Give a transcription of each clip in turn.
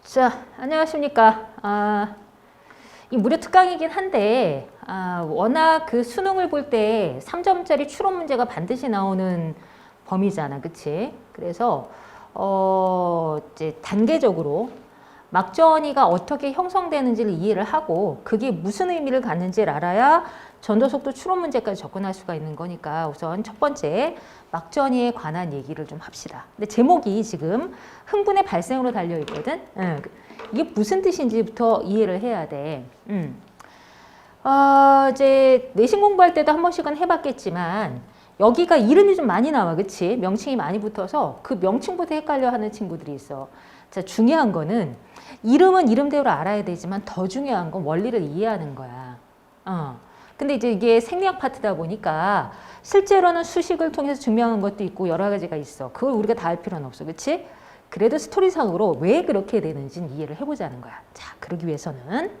자, 안녕하십니까. 이 무료 특강이긴 한데, 워낙 그 수능을 볼 때 3점짜리 추론 문제가 반드시 나오는 범위잖아. 그치? 그래서, 이제 단계적으로 막전이가 어떻게 형성되는지를 이해를 하고, 그게 무슨 의미를 갖는지를 알아야 전도속도 추론 문제까지 접근할 수가 있는 거니까 우선 첫 번째 막전이에 관한 얘기를 좀 합시다. 근데 제목이 지금 흥분의 발생으로 달려 있거든. 이게 무슨 뜻인지부터 이해를 해야 돼. 이제 내신 공부할 때도 한 번씩은 해봤겠지만 여기가 이름이 좀 많이 나와, 그치? 명칭이 많이 붙어서 그 명칭부터 헷갈려하는 친구들이 있어. 자, 중요한 거는 이름은 이름대로 알아야 되지만 더 중요한 건 원리를 이해하는 거야. 근데 이제 이게 생리학 파트다 보니까 실제로는 수식을 통해서 증명한 것도 있고 여러 가지가 있어. 그걸 우리가 다 알 필요는 없어. 그치? 그래도 스토리상으로 왜 그렇게 되는지는 이해를 해보자는 거야. 자, 그러기 위해서는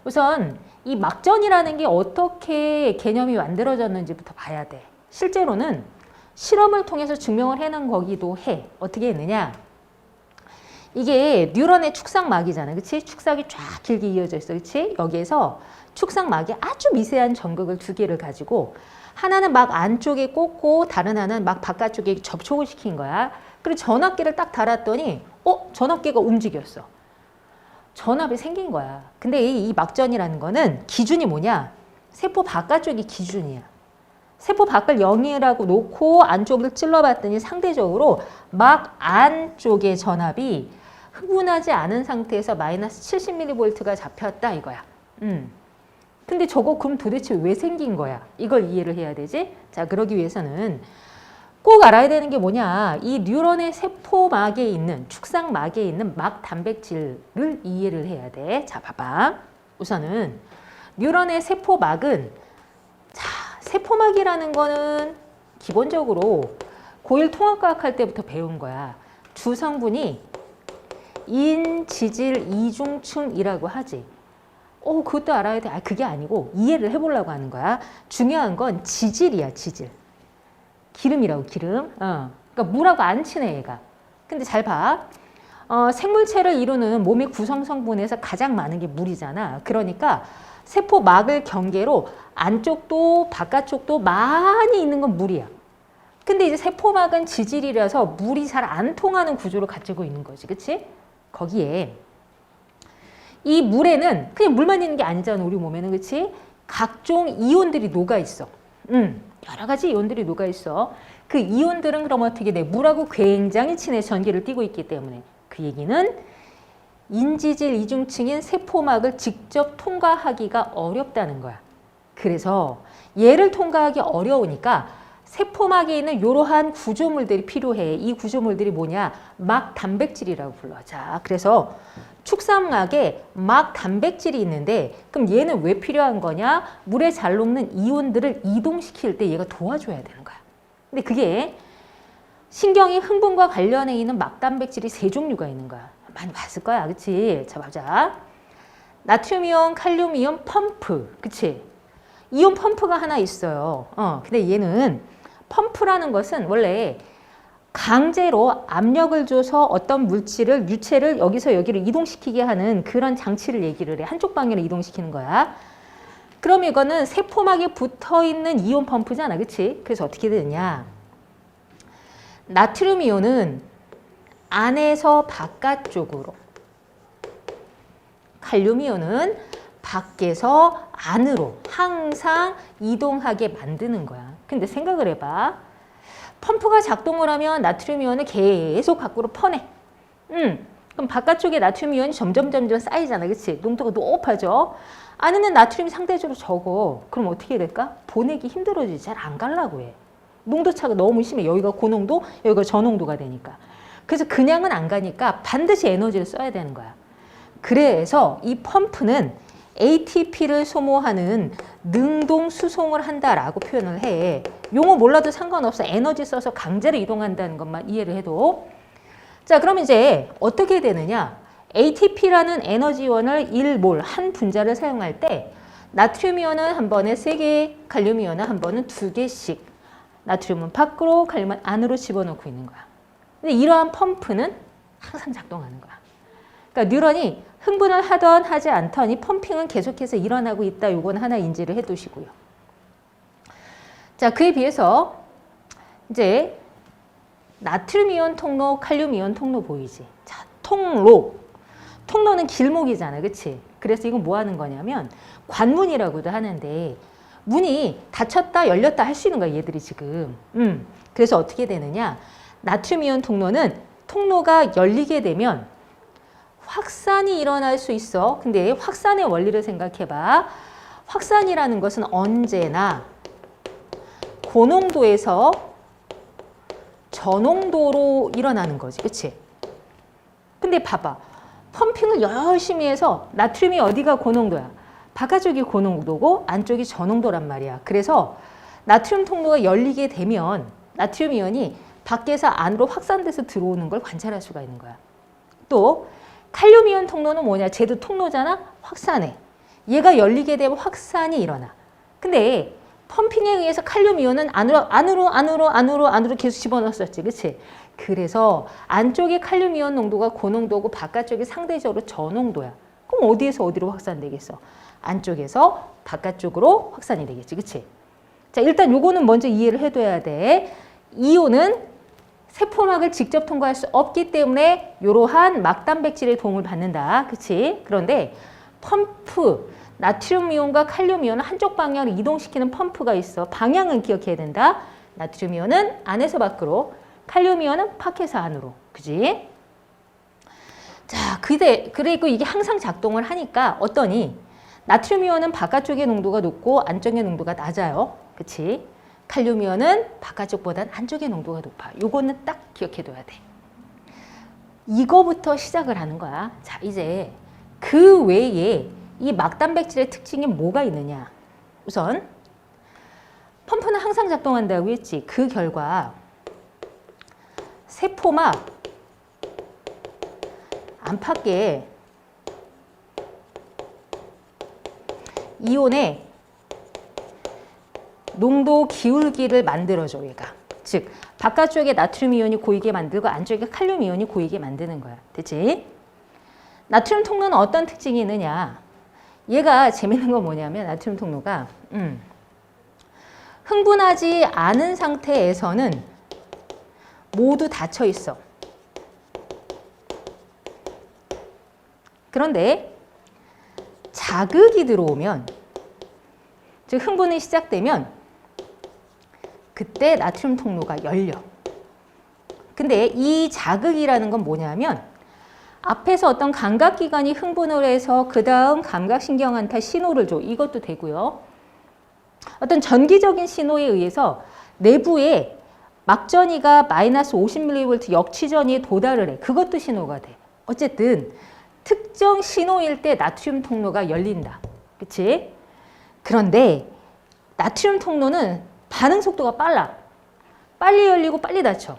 우선 이 막전이라는 게 어떻게 개념이 만들어졌는지부터 봐야 돼. 실제로는 실험을 통해서 증명을 해낸 거기도 해. 어떻게 했느냐? 이게 뉴런의 축삭막이잖아. 그치? 축삭이 쫙 길게 이어져 있어. 그치? 여기에서 축삭막에 아주 미세한 전극을 두 개를 가지고 하나는 막 안쪽에 꽂고 다른 하나는 막 바깥쪽에 접촉을 시킨 거야. 그리고 전압계를 딱 달았더니 전압계가 움직였어. 전압이 생긴 거야. 근데 이 막전이라는 거는 기준이 뭐냐? 세포 바깥쪽이 기준이야. 세포 밖을 0이라고 놓고 안쪽을 찔러봤더니 상대적으로 막 안쪽의 전압이 흥분하지 않은 상태에서 마이너스 70mV가 잡혔다 이거야. 근데 저거 그럼 도대체 왜 생긴 거야? 이걸 이해를 해야 되지? 자, 그러기 위해서는 꼭 알아야 되는 게 뭐냐? 이 뉴런의 세포막에 있는, 축삭막에 있는 막 단백질을 이해를 해야 돼. 자, 봐봐. 우선은 뉴런의 세포막은, 자, 세포막이라는 거는 기본적으로 고1 통합과학 할 때부터 배운 거야. 주성분이 인지질 이중층이라고 하지. 그것도 알아야 돼. 그게 아니고 이해를 해보려고 하는 거야. 중요한 건 지질이야, 지질. 기름이라고, 기름. 그러니까 물하고 안 친해, 얘가. 근데 잘 봐. 생물체를 이루는 몸의 구성 성분에서 가장 많은 게 물이잖아. 그러니까 세포막을 경계로 안쪽도 바깥쪽도 많이 있는 건 물이야. 근데 이제 세포막은 지질이라서 물이 잘 안 통하는 구조를 가지고 있는 거지. 그치? 거기에 이 물에는 그냥 물만 있는 게 아니잖아, 우리 몸에는. 그치? 각종 이온들이 녹아있어. 여러 가지 이온들이 녹아있어. 그 이온들은 그럼 어떻게 돼? 물하고 굉장히 친해 전기를 띠고 있기 때문에. 그 얘기는 인지질 이중층인 세포막을 직접 통과하기가 어렵다는 거야. 그래서 얘를 통과하기 어려우니까 세포막에 있는 이러한 구조물들이 필요해. 이 구조물들이 뭐냐? 막 단백질이라고 불러. 자, 그래서 축삭막에 막 단백질이 있는데 그럼 얘는 왜 필요한 거냐? 물에 잘 녹는 이온들을 이동시킬 때 얘가 도와줘야 되는 거야. 근데 그게 신경이 흥분과 관련해 있는 막 단백질이 세 종류가 있는 거야. 많이 봤을 거야. 그치? 자, 보자. 나트륨이온, 칼륨이온, 펌프. 그치? 이온 펌프가 하나 있어요. 근데 얘는 펌프라는 것은 원래 강제로 압력을 줘서 어떤 물질을, 유체를 여기서 여기로 이동시키게 하는 그런 장치를 얘기를 해. 한쪽 방향으로 이동시키는 거야. 그럼 이거는 세포막에 붙어있는 이온 펌프잖아. 그치? 그래서 어떻게 되느냐. 나트륨 이온은 안에서 바깥쪽으로, 칼륨 이온은 밖에서 안으로 항상 이동하게 만드는 거야. 근데 생각을 해봐. 펌프가 작동을 하면 나트륨 이온을 계속 밖으로 퍼내. 그럼 바깥쪽에 나트륨 이온이 점점 쌓이잖아. 그치? 농도가 높아져. 안에는 나트륨이 상대적으로 적어. 그럼 어떻게 될까? 보내기 힘들어지지. 잘 안 가려고 해. 농도차가 너무 심해. 여기가 고농도, 여기가 저농도가 되니까. 그래서 그냥은 안 가니까 반드시 에너지를 써야 되는 거야. 그래서 이 펌프는 ATP를 소모하는 능동 수송을 한다라고 표현을 해. 용어 몰라도 상관없어. 에너지 써서 강제로 이동한다는 것만 이해를 해도. 자, 그럼 이제 어떻게 되느냐. ATP라는 에너지원을 1몰, 한 분자를 사용할 때 나트륨 이온은 한 번에 3개, 칼륨 이온은 한 번은 2개씩. 나트륨은 밖으로, 칼륨은 안으로 집어넣고 있는 거야. 근데 이러한 펌프는 항상 작동하는 거야. 그러니까 뉴런이 흥분을 하던 하지 않던 이 펌핑은 계속해서 일어나고 있다. 요건 하나 인지를 해 두시고요. 자, 그에 비해서 이제 나트륨 이온 통로, 칼륨 이온 통로 보이지? 자, 통로. 통로는 길목이잖아. 그치? 그래서 이건 뭐 하는 거냐면 관문이라고도 하는데 문이 닫혔다 열렸다 할 수 있는 거야. 얘들이 지금. 그래서 어떻게 되느냐? 나트륨 이온 통로는 통로가 열리게 되면 확산이 일어날 수 있어. 근데 확산의 원리를 생각해봐. 확산이라는 것은 언제나 고농도에서 저농도로 일어나는 거지. 그치? 근데 봐봐. 펌핑을 열심히 해서 나트륨이 어디가 고농도야? 바깥쪽이 고농도고 안쪽이 저농도란 말이야. 그래서 나트륨 통로가 열리게 되면 나트륨 이온이 밖에서 안으로 확산돼서 들어오는 걸 관찰할 수가 있는 거야. 또 칼륨 이온 통로는 뭐냐? 쟤도 통로잖아? 확산해. 얘가 열리게 되면 확산이 일어나. 근데 펌핑에 의해서 칼륨 이온은 안으로 계속 집어넣었었지. 그치? 그래서 안쪽에 칼륨 이온 농도가 고농도고 바깥쪽이 상대적으로 저농도야. 그럼 어디에서 어디로 확산되겠어? 안쪽에서 바깥쪽으로 확산이 되겠지. 그치? 자, 일단 요거는 먼저 이해를 해둬야 돼. 이온은 세포막을 직접 통과할 수 없기 때문에 이러한 막단백질의 도움을 받는다. 그치? 그런데 펌프, 나트륨 이온과 칼륨 이온을 한쪽 방향으로 이동시키는 펌프가 있어. 방향은 기억해야 된다. 나트륨 이온은 안에서 밖으로, 칼륨 이온은 밖에서 안으로. 그지? 자, 그리고 이게 항상 작동을 하니까 어떠니? 나트륨 이온은 바깥쪽의 농도가 높고 안쪽의 농도가 낮아요. 그치? 칼륨 이온은 바깥쪽보다는 안쪽의 농도가 높아. 요거는 딱 기억해둬야 돼. 이거부터 시작을 하는 거야. 자, 이제 그 외에 이 막단백질의 특징이 뭐가 있느냐? 우선 펌프는 항상 작동한다고 했지. 그 결과 세포막 안팎에 이온의 농도 기울기를 만들어줘, 얘가. 즉, 바깥쪽에 나트륨 이온이 고이게 만들고 안쪽에 칼륨 이온이 고이게 만드는 거야. 됐지? 나트륨 통로는 어떤 특징이 있느냐? 얘가 재밌는 건 뭐냐면 나트륨 통로가 흥분하지 않은 상태에서는 모두 닫혀 있어. 그런데 자극이 들어오면, 즉 흥분이 시작되면 그때 나트륨 통로가 열려. 근데 이 자극이라는 건 뭐냐면 앞에서 어떤 감각기관이 흥분을 해서 그 다음 감각신경한테 신호를 줘. 이것도 되고요. 어떤 전기적인 신호에 의해서 내부에 막전이가 마이너스 50mV 역치전이에 도달을 해. 그것도 신호가 돼. 어쨌든 특정 신호일 때 나트륨 통로가 열린다. 그치? 그런데 나트륨 통로는 반응 속도가 빨라. 빨리 열리고 빨리 닫혀.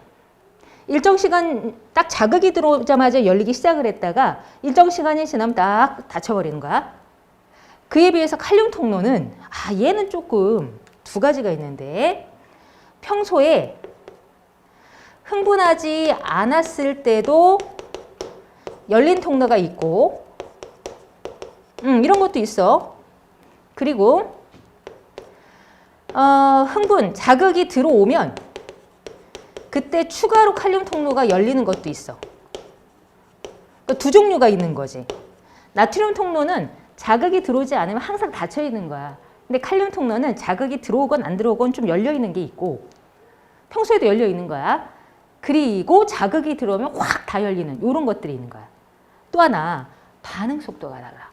일정 시간 딱 자극이 들어오자마자 열리기 시작을 했다가 일정 시간이 지나면 딱 닫혀버리는 거야. 그에 비해서 칼륨 통로는 얘는 조금 두 가지가 있는데 평소에 흥분하지 않았을 때도 열린 통로가 있고 이런 것도 있어. 그리고 흥분, 자극이 들어오면 그때 추가로 칼륨 통로가 열리는 것도 있어. 그러니까 두 종류가 있는 거지. 나트륨 통로는 자극이 들어오지 않으면 항상 닫혀 있는 거야. 근데 칼륨 통로는 자극이 들어오건 안 들어오건 좀 열려 있는 게 있고 평소에도 열려 있는 거야. 그리고 자극이 들어오면 확 다 열리는 이런 것들이 있는 거야. 또 하나, 반응 속도가 달라.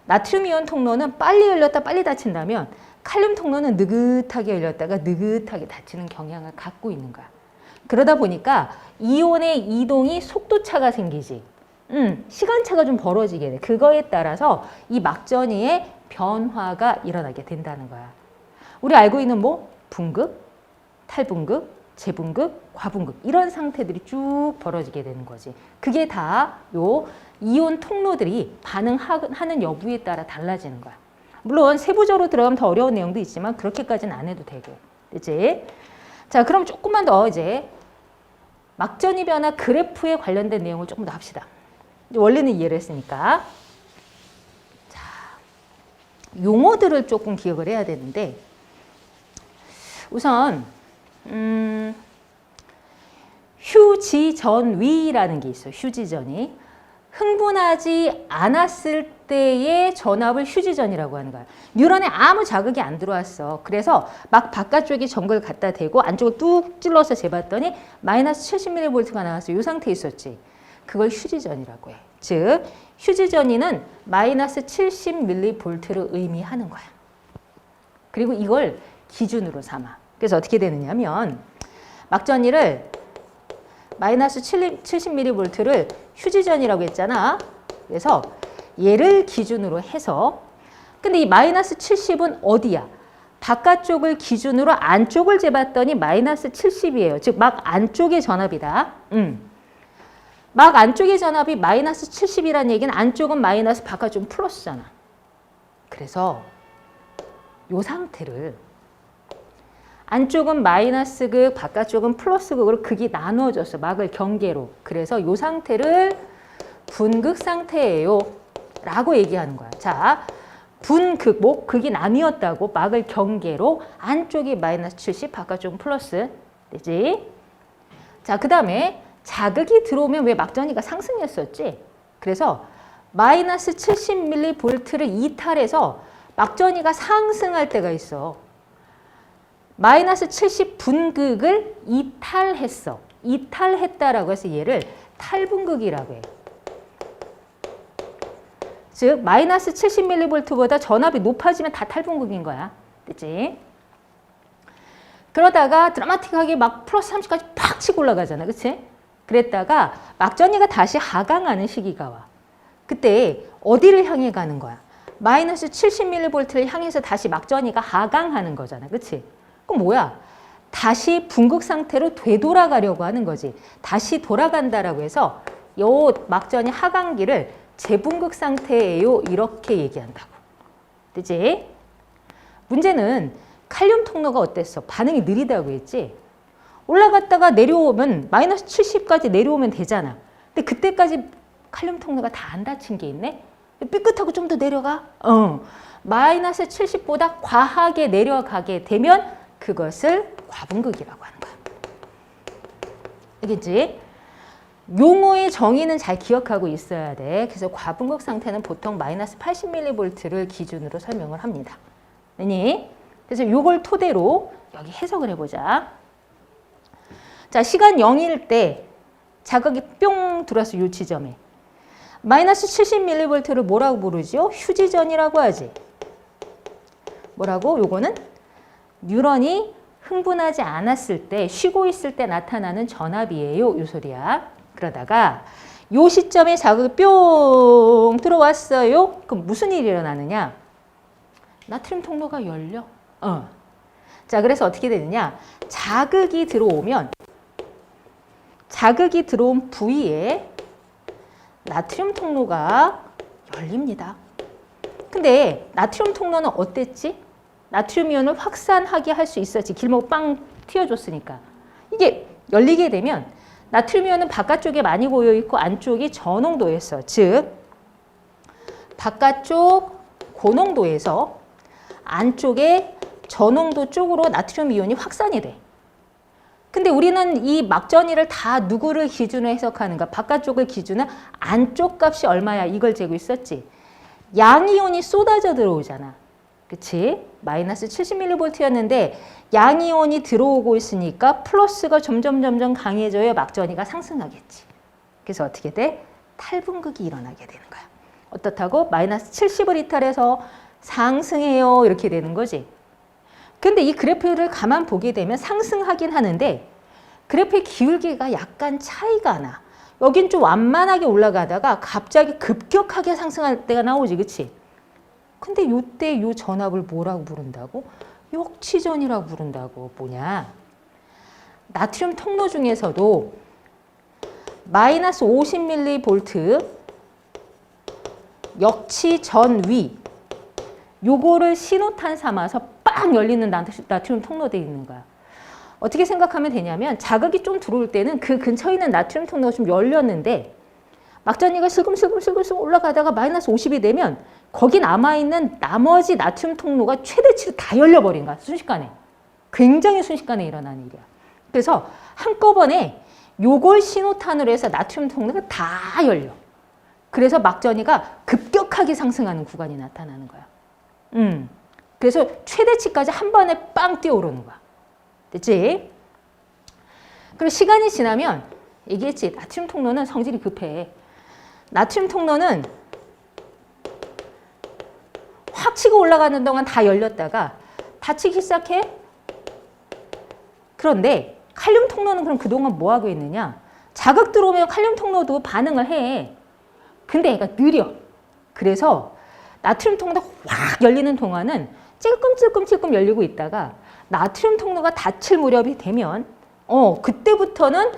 나트륨 이온 통로는 빨리 열렸다 빨리 닫힌다면 칼륨 통로는 느긋하게 열렸다가 느긋하게 닫히는 경향을 갖고 있는 거야. 그러다 보니까 이온의 이동이 속도차가 생기지. 시간차가 좀 벌어지게 돼. 그거에 따라서 이 막전이의 변화가 일어나게 된다는 거야. 우리 알고 있는 뭐? 분극, 탈분극, 재분극, 과분극 이런 상태들이 쭉 벌어지게 되는 거지. 그게 다 요 이온 통로들이 반응하는 여부에 따라 달라지는 거야. 물론 세부적으로 들어가면 더 어려운 내용도 있지만 그렇게까지는 안 해도 되고. 그치? 자, 그럼 조금만 더 이제 막전이 변화 그래프에 관련된 내용을 조금 더 합시다. 원리는 이해를 했으니까. 자, 용어들을 조금 기억을 해야 되는데 우선 휴지전위라는 게 있어요. 휴지전위. 흥분하지 않았을 때의 전압을 휴지전이라고 하는 거야. 뉴런에 아무 자극이 안 들어왔어. 그래서 막 바깥쪽에 전극을 갖다 대고 안쪽을 뚝 찔러서 재봤더니 마이너스 70mV가 나왔어. 이 상태에 있었지. 그걸 휴지전이라고 해. 즉 휴지전위는 마이너스 70mV를 의미하는 거야. 그리고 이걸 기준으로 삼아. 그래서 어떻게 되느냐면 막전위를 마이너스 70mV를 휴지전이라고 했잖아. 그래서 얘를 기준으로 해서 근데 이 마이너스 70은 어디야? 바깥쪽을 기준으로 안쪽을 재봤더니 마이너스 70이에요. 즉 막 안쪽의 전압이다. 막 안쪽의 전압이 마이너스 70이라는 얘기는 안쪽은 마이너스 바깥쪽은 플러스잖아. 그래서 이 상태를 안쪽은 마이너스 극, 바깥쪽은 플러스 극으로 극이 나누어졌어. 막을 경계로. 그래서 이 상태를 분극 상태예요. 라고 얘기하는 거야. 자, 분극, 극이 나뉘었다고 막을 경계로 안쪽이 마이너스 70, 바깥쪽은 플러스. 되지? 자, 그 다음에 자극이 들어오면 왜 막전위가 상승했었지? 그래서 마이너스 70mV를 이탈해서 막전위가 상승할 때가 있어. 마이너스 70 분극을 이탈했어. 이탈했다라고 해서 얘를 탈분극이라고 해. 즉 마이너스 70mV보다 전압이 높아지면 다 탈분극인 거야. 됐지? 그러다가 드라마틱하게 막 플러스 30까지 팍 치고 올라가잖아. 그치? 그랬다가 막전위가 다시 하강하는 시기가 와. 그때 어디를 향해 가는 거야? 마이너스 70mV를 향해서 다시 막전위가 하강하는 거잖아. 그치? 그럼 뭐야? 다시 분극 상태로 되돌아가려고 하는 거지. 다시 돌아간다라고 해서 요 막전위 하강기를 재분극 상태예요. 이렇게 얘기한다고. 그치? 문제는 칼륨 통로가 어땠어? 반응이 느리다고 했지? 올라갔다가 내려오면 마이너스 70까지 내려오면 되잖아. 근데 그때까지 칼륨 통로가 다 안 닫힌 게 있네? 삐끗하고 좀 더 내려가? 마이너스 70보다 과하게 내려가게 되면 그것을 과분극이라고 하는 거야. 알겠지? 용어의 정의는 잘 기억하고 있어야 돼. 그래서 과분극 상태는 보통 마이너스 80mV를 기준으로 설명을 합니다. 아니? 그래서 이걸 토대로 여기 해석을 해보자. 자, 시간 0일 때 자극이 뿅 들어와서 이 지점에 마이너스 70mV를 뭐라고 부르죠? 휴지전이라고 하지. 뭐라고? 요거는 뉴런이 흥분하지 않았을 때, 쉬고 있을 때 나타나는 전압이에요. 요 소리야. 그러다가 요 시점에 자극이 뿅 들어왔어요. 그럼 무슨 일이 일어나느냐? 나트륨 통로가 열려. 자, 그래서 어떻게 되느냐? 자극이 들어오면 자극이 들어온 부위에 나트륨 통로가 열립니다. 근데 나트륨 통로는 어땠지? 나트륨 이온을 확산하게 할 수 있었지. 길목 빵 튀어줬으니까. 이게 열리게 되면 나트륨 이온은 바깥쪽에 많이 고여있고 안쪽이 저농도였어. 즉 바깥쪽 고농도에서 안쪽에 저농도 쪽으로 나트륨 이온이 확산이 돼. 근데 우리는 이 막전위를 다 누구를 기준으로 해석하는가? 바깥쪽을 기준으로 안쪽 값이 얼마야? 이걸 재고 있었지. 양이온이 쏟아져 들어오잖아. 그치? 마이너스 70mV였는데 양이온이 들어오고 있으니까 플러스가 점점 강해져야 막전위가 상승하겠지. 그래서 어떻게 돼? 탈분극이 일어나게 되는 거야. 어떻다고? 마이너스 70을 이탈해서 상승해요. 이렇게 되는 거지. 근데 이 그래프를 가만 보게 되면 상승하긴 하는데 그래프의 기울기가 약간 차이가 나. 여긴 좀 완만하게 올라가다가 갑자기 급격하게 상승할 때가 나오지. 그치? 근데 요때 요 전압을 뭐라고 부른다고? 역치전이라고 부른다고. 뭐냐? 나트륨 통로 중에서도 마이너스 50mV 역치전위 요거를 신호탄 삼아서 빵 열리는 나트륨 통로되어 있는 거야. 어떻게 생각하면 되냐면 자극이 좀 들어올 때는 그 근처에 있는 나트륨 통로가 좀 열렸는데 막전이가 슬금슬금 올라가다가 마이너스 50이 되면 거기 남아있는 나머지 나트륨 통로가 최대치로 다 열려버린 거야. 순식간에. 굉장히 순식간에 일어나는 일이야. 그래서 한꺼번에 요걸 신호탄으로 해서 나트륨 통로가 다 열려. 그래서 막전이가 급격하게 상승하는 구간이 나타나는 거야. 그래서 최대치까지 한 번에 빵 뛰어오르는 거야. 됐지? 그리고 시간이 지나면 얘기했지. 나트륨 통로는 성질이 급해. 나트륨 통로는 확 치고 올라가는 동안 다 열렸다가 닫히기 시작해. 그런데 칼륨 통로는 그럼 그동안 뭐 하고 있느냐? 자극 들어오면 칼륨 통로도 반응을 해. 근데 얘가 느려. 그래서 나트륨 통로가 확 열리는 동안은 찔끔찔끔 열리고 있다가 나트륨 통로가 닫힐 무렵이 되면 그때부터는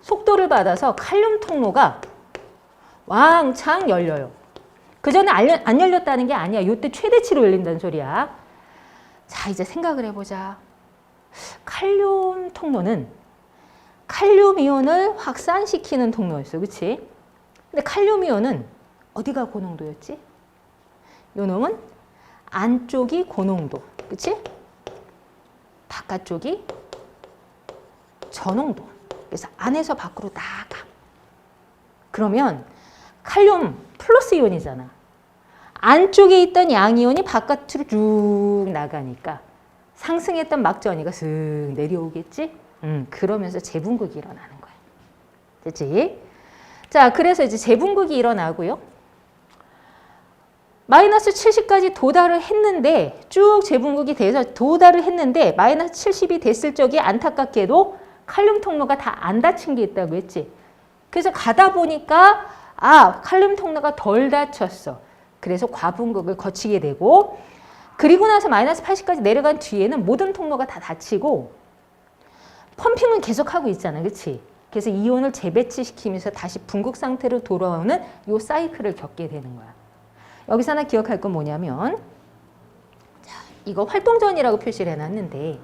속도를 받아서 칼륨 통로가 왕창 열려요. 그 전에 안 열렸다는 게 아니야. 이때 최대치로 열린다는 소리야. 자, 이제 생각을 해보자. 칼륨 통로는 칼륨 이온을 확산시키는 통로였어. 그치? 근데 칼륨 이온은 어디가 고농도였지? 요 놈은 안쪽이 고농도. 그치? 바깥쪽이 저농도. 그래서 안에서 밖으로 나가. 그러면 칼륨 플러스 이온이잖아. 안쪽에 있던 양이온이 바깥으로 쭉 나가니까 상승했던 막전이가 슥 내려오겠지? 그러면서 재분극이 일어나는 거야. 됐지? 자, 그래서 이제 재분극이 일어나고요. 마이너스 70까지 도달을 했는데 쭉 재분극이 돼서 도달을 했는데 마이너스 70이 됐을 적에 안타깝게도 칼륨 통로가 다 안 닫힌 게 있다고 했지. 그래서 가다 보니까 칼륨 통로가 덜 닫혔어. 그래서 과분극을 거치게 되고 그리고 나서 마이너스 80까지 내려간 뒤에는 모든 통로가 다 닫히고 펌핑은 계속하고 있잖아. 그치? 그래서 이온을 재배치시키면서 다시 분극 상태로 돌아오는 이 사이클을 겪게 되는 거야. 여기서 하나 기억할 건 뭐냐면 자, 이거 활동전이라고 표시를 해놨는데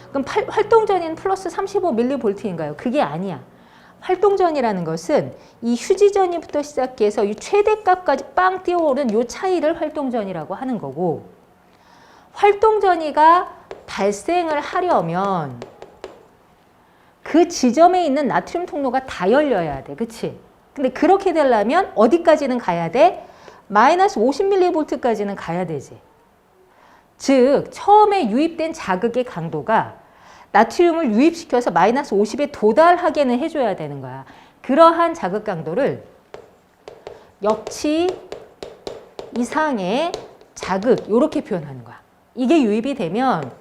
그럼 활동전인 플러스 35mV인가요? 그게 아니야. 활동전이라는 것은 이 휴지전이부터 시작해서 이 최대값까지 빵 뛰어오른 이 차이를 활동전이라고 하는 거고 활동전이가 발생을 하려면 그 지점에 있는 나트륨 통로가 다 열려야 돼. 그치? 근데 그렇게 되려면 어디까지는 가야 돼? 마이너스 50mV까지는 가야 되지. 즉 처음에 유입된 자극의 강도가 나트륨을 유입시켜서 마이너스 50에 도달하게는 해줘야 되는 거야. 그러한 자극 강도를 역치 이상의 자극 이렇게 표현하는 거야. 이게 유입이 되면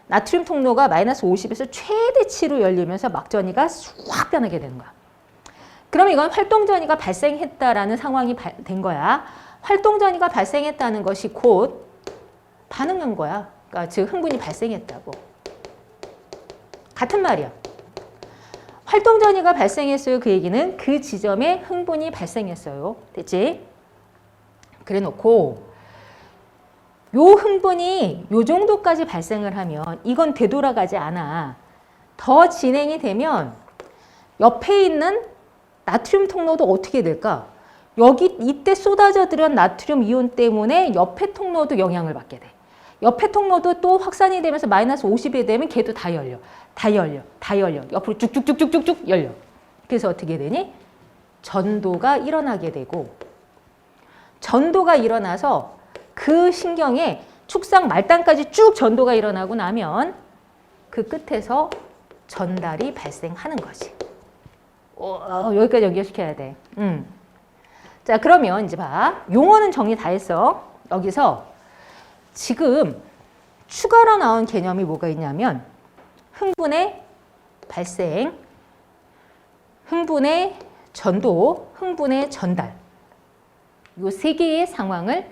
나트륨 통로가 마이너스 50에서 최대치로 열리면서 막전이가 확 변하게 되는 거야. 그럼 이건 활동전이가 발생했다라는 상황이 된 거야. 활동전이가 발생했다는 것이 곧 반응한 거야. 그러니까 즉 흥분이 발생했다고. 같은 말이야. 활동전이가 발생했어요. 그 얘기는 그 지점에 흥분이 발생했어요. 됐지? 그래 놓고 요 흥분이 요 정도까지 발생을 하면 이건 되돌아가지 않아. 더 진행이 되면 옆에 있는 나트륨 통로도 어떻게 될까? 이때 쏟아져 들은 나트륨 이온 때문에 옆에 통로도 영향을 받게 돼. 옆에 통로도 또 확산이 되면서 마이너스 50이 되면 걔도 다 열려. 옆으로 쭉쭉쭉쭉쭉 열려. 그래서 어떻게 되니? 전도가 일어나게 되고 전도가 일어나서 그 신경에 축상 말단까지 쭉 전도가 일어나고 나면 그 끝에서 전달이 발생하는 거지. 여기까지 연결시켜야 돼. 자, 그러면 이제 봐. 용어는 정리 다 했어. 여기서 지금 추가로 나온 개념이 뭐가 있냐면 흥분의 발생, 흥분의 전도, 흥분의 전달. 요 세 개의 상황을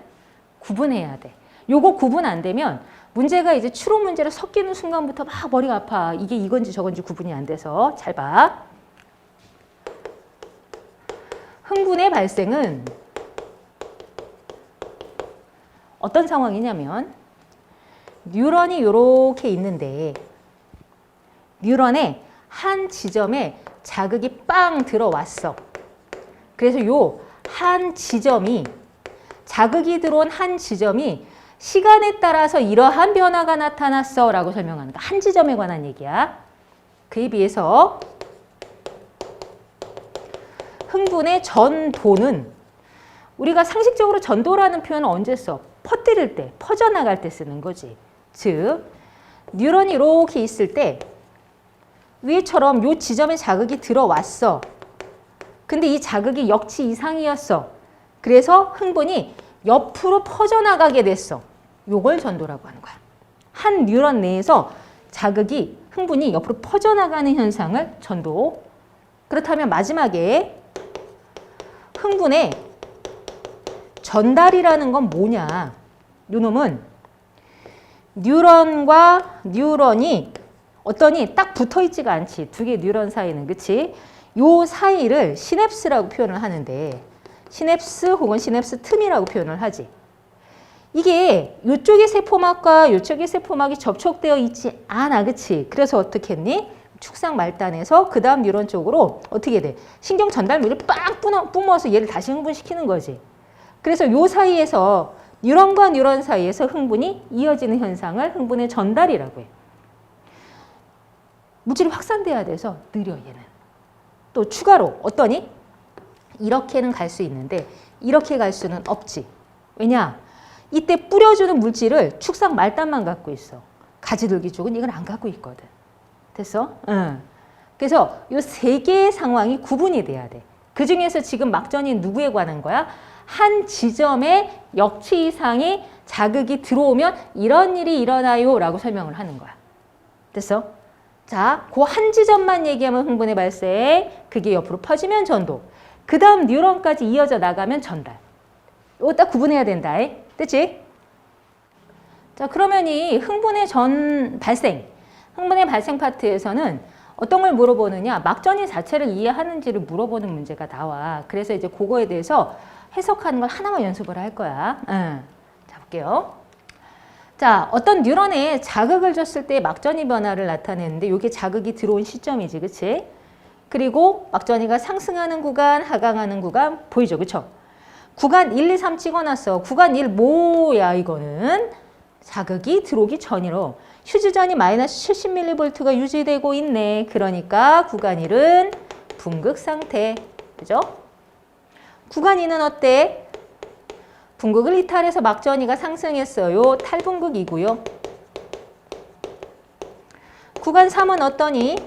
구분해야 돼. 요거 구분 안 되면 문제가 이제 추론 문제로 섞이는 순간부터 막 머리가 아파. 이게 이건지 저건지 구분이 안 돼서 잘 봐. 흥분의 발생은 어떤 상황이냐면 뉴런이 이렇게 있는데 뉴런의 한 지점에 자극이 빵 들어왔어. 그래서 요 한 지점이 자극이 들어온 한 지점이 시간에 따라서 이러한 변화가 나타났어 라고 설명하는 거. 한 지점에 관한 얘기야. 그에 비해서 흥분의 전도는 우리가 상식적으로 전도라는 표현을 언제 써? 퍼뜨릴 때, 퍼져나갈 때 쓰는 거지. 즉 뉴런이 이렇게 있을 때 위에처럼 요 지점에 자극이 들어왔어. 근데 이 자극이 역치 이상이었어. 그래서 흥분이 옆으로 퍼져나가게 됐어. 요걸 전도라고 하는 거야. 한 뉴런 내에서 자극이 흥분이 옆으로 퍼져나가는 현상을 전도. 그렇다면 마지막에 흥분의 전달이라는 건 뭐냐? 요 놈은 뉴런과 뉴런이 어떠니 딱 붙어 있지가 않지. 두 개 뉴런 사이는. 그치? 요 사이를 시냅스라고 표현을 하는데 시냅스 혹은 시냅스 틈이라고 표현을 하지. 이게 이쪽의 세포막과 이쪽의 세포막이 접촉되어 있지 않아. 그치? 그래서 어떻게 했니? 축상 말단에서 그 다음 뉴런 쪽으로 어떻게 돼? 신경 전달물을 빡 뿜어서 얘를 다시 흥분시키는 거지. 그래서 요 사이에서 뉴런과 뉴런 사이에서 흥분이 이어지는 현상을 흥분의 전달이라고 해. 물질이 확산돼야 돼서 느려 얘는. 또 추가로 어떠니? 이렇게는 갈 수 있는데 이렇게 갈 수는 없지. 왜냐? 이때 뿌려주는 물질을 축상 말단만 갖고 있어. 가지돌기 쪽은 이걸 안 갖고 있거든. 됐어? 응. 그래서 이 세 개의 상황이 구분이 돼야 돼. 그 중에서 지금 막전이 누구에 관한 거야? 한 지점에 역치 이상의 자극이 들어오면 이런 일이 일어나요 라고 설명을 하는 거야. 됐어? 자, 그 한 지점만 얘기하면 흥분의 발생, 그게 옆으로 퍼지면 전도. 그 다음 뉴런까지 이어져 나가면 전달. 이거 딱 구분해야 된다. 됐지? 자, 그러면 이 흥분의 흥분의 발생 파트에서는 어떤 걸 물어보느냐? 막전이 자체를 이해하는지를 물어보는 문제가 나와. 그래서 이제 그거에 대해서 해석하는 걸 하나만 연습을 할 거야. 자, 볼게요. 자, 어떤 뉴런에 자극을 줬을 때 막전이 변화를 나타내는데 이게 자극이 들어온 시점이지, 그치? 그리고 막전이가 상승하는 구간, 하강하는 구간 보이죠, 그쵸? 구간 1, 2, 3 찍어놨어. 구간 1 뭐야 이거는? 자극이 들어오기 전이로 휴지전이 마이너스 70mV가 유지되고 있네. 그러니까 구간 1은 붕극 상태, 그죠? 구간 2는 어때? 붕극을 이탈해서 막전이가 상승했어요. 탈붕극이고요. 구간 3은 어떠니?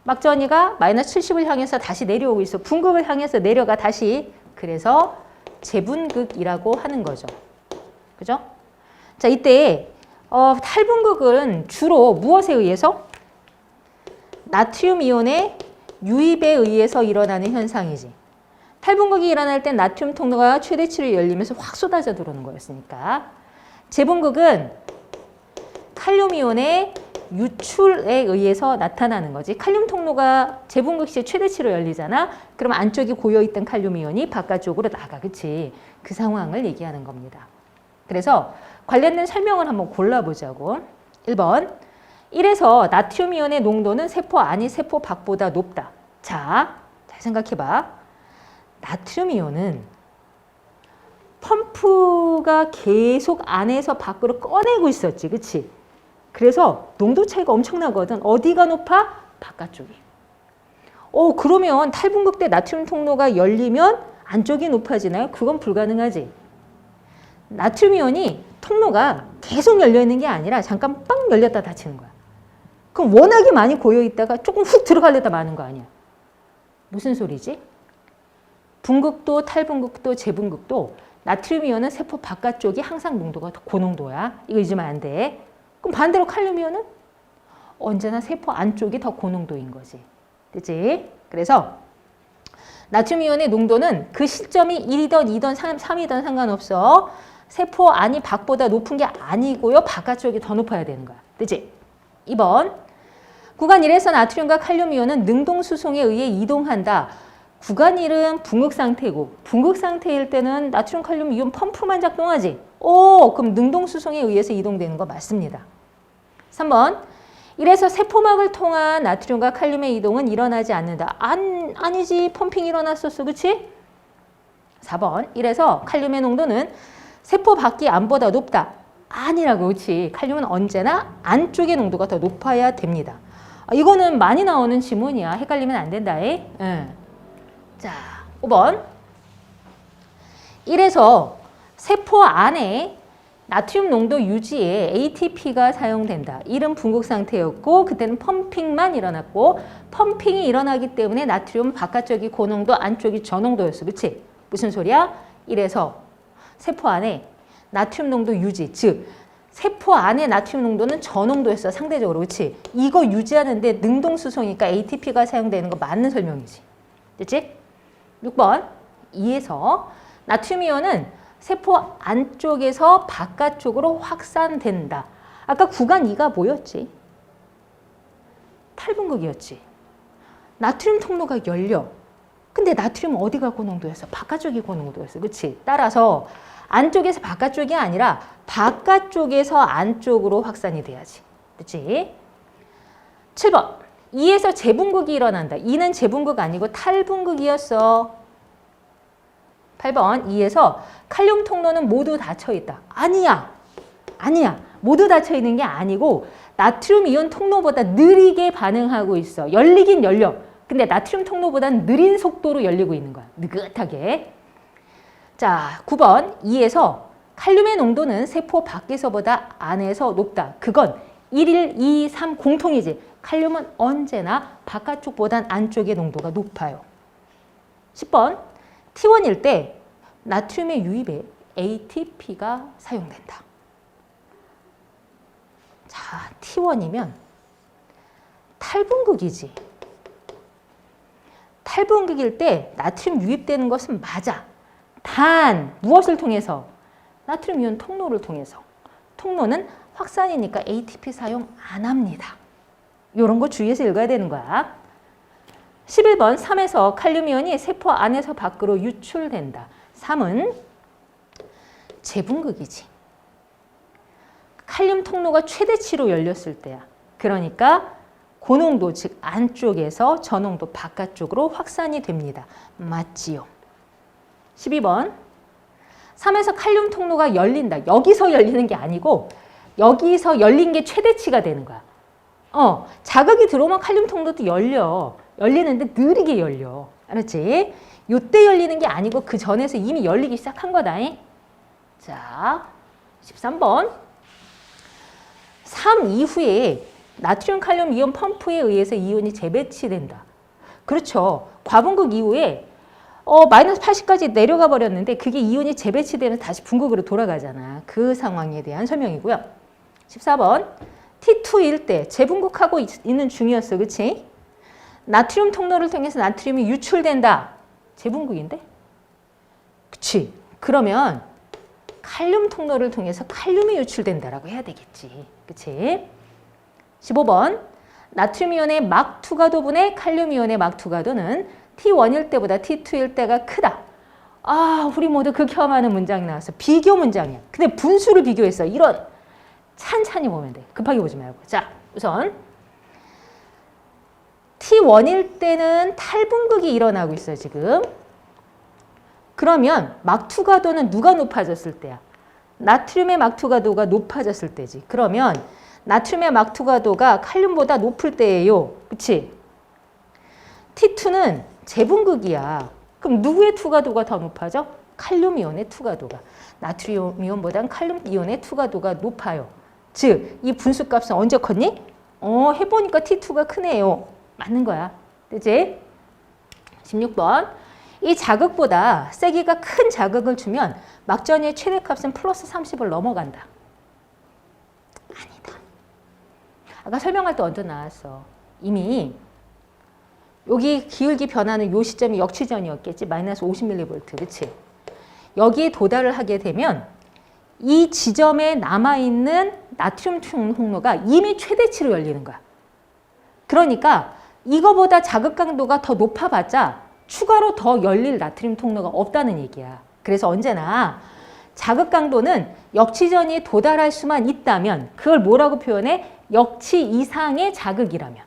막전이가 마이너스 70을 향해서 다시 내려오고 있어. 붕극을 향해서 내려가 다시. 그래서 재분극이라고 하는 거죠. 그죠? 자, 이때 탈분극은 주로 무엇에 의해서? 나트륨 이온의 유입에 의해서 일어나는 현상이지. 탈분극이 일어날 땐 나트륨 통로가 최대치로 열리면서 확 쏟아져 들어오는 거였으니까. 재분극은 칼륨 이온의 유출에 의해서 나타나는 거지. 칼륨 통로가 재분극 시에 최대치로 열리잖아. 그럼 안쪽에 고여있던 칼륨 이온이 바깥쪽으로 나가. 그치? 그 상황을 얘기하는 겁니다. 그래서 관련된 설명을 한번 골라보자고. 1번. 1에서 나트륨 이온의 농도는 세포 안이 세포 밖보다 높다. 자, 잘 생각해봐. 나트륨 이온은 펌프가 계속 안에서 밖으로 꺼내고 있었지. 그치? 그래서 농도 차이가 엄청나거든. 어디가 높아? 바깥쪽이. 그러면 탈분극 때 나트륨 통로가 열리면 안쪽이 높아지나요? 그건 불가능하지. 나트륨 이온이 통로가 계속 열려있는 게 아니라 잠깐 빵 열렸다 닫히는 거야. 그럼 워낙에 많이 고여있다가 조금 훅 들어가려다 마는 거 아니야. 무슨 소리지? 분극도 탈분극도 재분극도 나트륨 이온은 세포 바깥쪽이 항상 농도가 더 고농도야. 이거 잊으면 안 돼. 그럼 반대로 칼륨 이온은 언제나 세포 안쪽이 더 고농도인 거지. 됐지? 그래서 나트륨 이온의 농도는 그 시점이 1이든 2든 3이든 상관없어. 세포 안이 밖보다 높은 게 아니고요. 바깥쪽이 더 높아야 되는 거야. 됐지? 2번. 구간 1에서 나트륨과 칼륨 이온은 능동 수송에 의해 이동한다. 구간 1은 붕극 상태고 붕극 상태일 때는 나트륨 칼륨 이온 펌프만 작동하지. 그럼 능동 수송에 의해서 이동되는 거 맞습니다. 3번. 1에서 세포막을 통한 나트륨과 칼륨의 이동은 일어나지 않는다. 아니지. 펌핑이 일어났었어. 그치? 4번. 이래서 칼륨의 농도는 세포 밖의 안보다 높다. 아니라고. 그렇지. 칼륨은 언제나 안쪽의 농도가 더 높아야 됩니다. 이거는 많이 나오는 지문이야. 헷갈리면 안 된다. 자, 5번. 이래서 세포 안에 나트륨 농도 유지에 ATP가 사용된다. 이런 분국 상태였고 그때는 펌핑만 일어났고 펌핑이 일어나기 때문에 나트륨 바깥쪽이 고농도 안쪽이 저농도였어. 그치? 무슨 소리야? 이래서 세포 안에 나트륨 농도 유지, 즉 세포 안에 나트륨 농도는 저농도였어. 상대적으로. 그치? 이거 유지하는데 능동수소니까 ATP가 사용되는 거 맞는 설명이지. 됐지? 6번. 2에서 나트륨 이온은 세포 안쪽에서 바깥쪽으로 확산된다. 아까 구간 2가 뭐였지? 탈분극이었지. 나트륨 통로가 열려. 근데 나트륨 어디가 고농도였어? 바깥쪽이 고농도였어. 그치? 따라서 안쪽에서 바깥쪽이 아니라 바깥쪽에서 안쪽으로 확산이 돼야지. 그치? 7번. 2에서 재분극이 일어난다. 2는 재분극 아니고 탈분극이었어. 8번. 2에서 칼륨 통로는 모두 닫혀 있다. 아니야. 아니야. 모두 닫혀 있는 게 아니고 나트륨 이온 통로보다 느리게 반응하고 있어. 열리긴 열려. 근데 나트륨 통로보다는 느린 속도로 열리고 있는 거야. 느긋하게. 자, 9번. 2에서 칼륨의 농도는 세포 밖에서보다 안에서 높다. 그건 1, 2, 3 공통이지. 칼륨은 언제나 바깥쪽보단 안쪽의 농도가 높아요. 10번. T1일 때 나트륨의 유입에 ATP가 사용된다. 자, T1이면 탈분극이지. 탈분극일 때 나트륨 유입되는 것은 맞아. 단 무엇을 통해서? 나트륨 이온 통로를 통해서. 통로는 확산이니까 ATP 사용 안 합니다. 이런 거 주의해서 읽어야 되는 거야. 11번 3에서 칼륨 이온이 세포 안에서 밖으로 유출된다. 3은 재분극이지. 칼륨 통로가 최대치로 열렸을 때야. 그러니까 고농도 즉 안쪽에서 저농도 바깥쪽으로 확산이 됩니다. 맞지요? 12번 3에서 칼륨 통로가 열린다. 여기서 열리는 게 아니고 여기서 열린 게 최대치가 되는 거야. 자극이 들어오면 칼륨 통로도 열려. 열리는데 느리게 열려. 알았지? 요때 열리는 게 아니고 그 전에서 이미 열리기 시작한 거다. 자, 13번. 3 이후에 나트륨 칼륨 이온 펌프에 의해서 이온이 재배치된다. 그렇죠. 과분극 이후에 마이너스 80까지 내려가 버렸는데 그게 이온이 재배치되면 다시 분극으로 돌아가잖아. 그 상황에 대한 설명이고요. 14번. T2일 때 재분극하고 있는 중이었어. 그치? 나트륨 통로를 통해서 나트륨이 유출된다. 재분극인데? 그치? 그러면 칼륨 통로를 통해서 칼륨이 유출된다라고 해야 되겠지. 그치? 15번. 나트륨 이온의 막 투과도분의 칼륨 이온의 막 투과도는 T1일 때보다 T2일 때가 크다. 우리 모두 극혐하는 문장이 나왔어. 비교 문장이야. 근데 분수를 비교했어. 이런 찬찬히 보면 돼. 급하게 보지 말고. 자, 우선 T1일 때는 탈분극이 일어나고 있어요, 지금. 그러면 막투과도는 누가 높아졌을 때야? 나트륨의 막투과도가 높아졌을 때지. 그러면 나트륨의 막투과도가 칼륨보다 높을 때예요. 그치? T2는 재분극이야. 그럼 누구의 투과도가 더 높아져? 칼륨 이온의 투과도가. 나트륨 이온보다는 칼륨 이온의 투과도가 높아요. 즉, 이 분수값은 언제 컸니? 해보니까 T2가 크네요. 맞는 거야. 그치? 16번. 이 자극보다 세기가 큰 자극을 주면 막전이의 최대값은 플러스 30을 넘어간다. 아니다. 아까 설명할 때 언제 나왔어. 이미 여기 기울기 변하는 요 시점이 역치전이었겠지. 마이너스 50mV. 그치? 여기에 도달을 하게 되면 이 지점에 남아있는 나트륨 통로가 이미 최대치로 열리는 거야. 그러니까 이거보다 자극 강도가 더 높아봤자 추가로 더 열릴 나트륨 통로가 없다는 얘기야. 그래서 언제나 자극 강도는 역치전이 도달할 수만 있다면 그걸 뭐라고 표현해? 역치 이상의 자극이라면.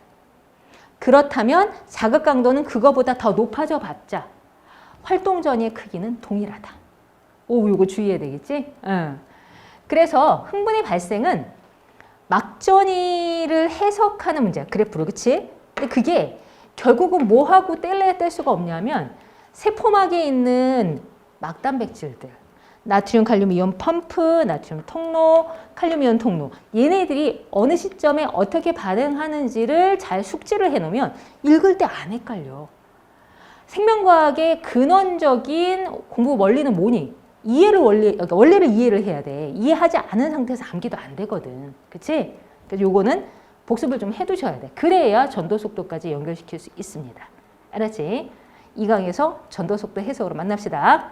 그렇다면 자극 강도는 그거보다 더 높아져 봤자 활동 전이의 크기는 동일하다. 오, 이거 주의해야 되겠지? 응. 그래서 흥분의 발생은 막전이를 해석하는 문제야. 그래프로, 그치? 근데 그게 결국은 뭐하고 뗄래야 뗄 수가 없냐면 세포막에 있는 막단백질들, 나트륨 칼륨 이온 펌프, 나트륨 통로, 칼륨 이온 통로, 얘네들이 어느 시점에 어떻게 반응하는지를 잘 숙지를 해놓으면 읽을 때 안 헷갈려. 생명과학의 근원적인 공부 원리는 뭐니? 원리를 이해를 해야 돼. 이해하지 않은 상태에서 암기도 안 되거든. 그치? 그래서 요거는 복습을 좀 해두셔야 돼. 그래야 전도 속도까지 연결시킬 수 있습니다. 알았지? 이 강에서 전도 속도 해석으로 만납시다.